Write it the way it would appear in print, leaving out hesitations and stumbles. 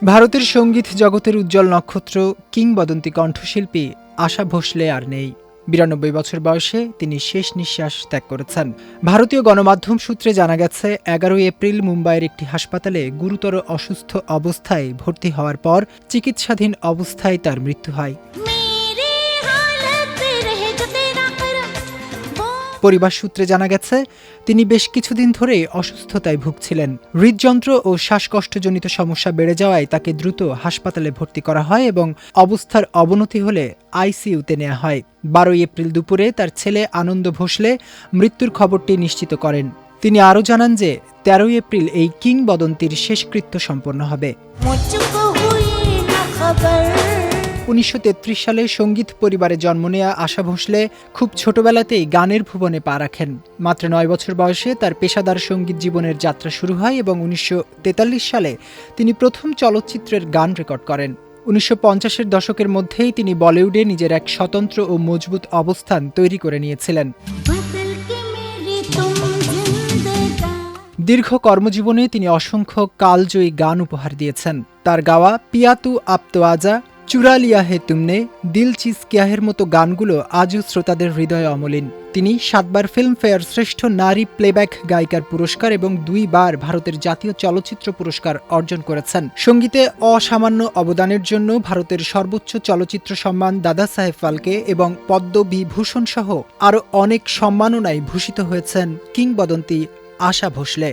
ভারতের সঙ্গীত জগতের উজ্জ্বল নক্ষত্র কিংবদন্তি কণ্ঠশিল্পী আশা ভোসলে আর নেই। ৯২ বছর বয়সে তিনি শেষ নিঃশ্বাস ত্যাগ করেছেন। ভারতীয় গণমাধ্যম সূত্রে জানা গেছে, ১১ এপ্রিল মুম্বাইয়ের একটি হাসপাতালে গুরুতর অসুস্থ অবস্থায় ভর্তি হওয়ার পর চিকিৎসাধীন অবস্থায় তার মৃত্যু হয়। পরিবার সূত্রে জানা গেছে, তিনি বেশ কিছুদিন ধরে অসুস্থতায় ভুগছিলেন। হৃদযন্ত্র ও শ্বাসকষ্টজনিত সমস্যা বেড়ে যাওয়ায় তাকে দ্রুত হাসপাতালে ভর্তি করা হয় এবং অবস্থার অবনতি হলে আইসিইউতে নেওয়া হয়। ১২ এপ্রিল দুপুরে তার ছেলে আনন্দ ভোসলে মৃত্যুর খবরটি নিশ্চিত করেন। তিনি আরও জানান যে ১৩ এপ্রিল এই কিংবদন্তির শেষকৃত্য সম্পন্ন হবে। ১৯৩৩ সালে সঙ্গীত পরিবারে জন্ম নেয়া আশা ভোসলে খুব ছোটবেলাতেই গানের ভুবনে পা রাখেন। মাত্র ৯ বছর বয়সে তার পেশাদার সঙ্গীত জীবনের যাত্রা শুরু হয় এবং ১৯৪৩ সালে তিনি প্রথম চলচ্চিত্রের গান রেকর্ড করেন। ১৯৫০-এর দশকের মধ্যেই তিনি বলিউডে নিজের এক স্বতন্ত্র ও মজবুত অবস্থান তৈরি করে নিয়েছিলেন। দীর্ঘ কর্মজীবনে তিনি অসংখ্য কালজয়ী গান উপহার দিয়েছেন। তার গাওয়া পিয়া তু আব তো আজা, চুরা লিয়া হে তুমনে, দিল চিজ কিয়াহের মতো গানগুলো আজও শ্রোতাদের হৃদয়ে অমলিন। তিনি ৭ বার ফিল্মফেয়ার শ্রেষ্ঠ নারী প্লেব্যাক গায়িকার পুরস্কার এবং ২ বার ভারতের জাতীয় চলচ্চিত্র পুরস্কার অর্জন করেছেন। সঙ্গীতে অসামান্য অবদানের জন্য ভারতের সর্বোচ্চ চলচ্চিত্র সম্মান দাদা সাহেব ফালকে এবং পদ্মবিভূষণ সহ আরও অনেক সম্মাননায় ভূষিত হয়েছেন কিংবদন্তি আশা ভোসলে।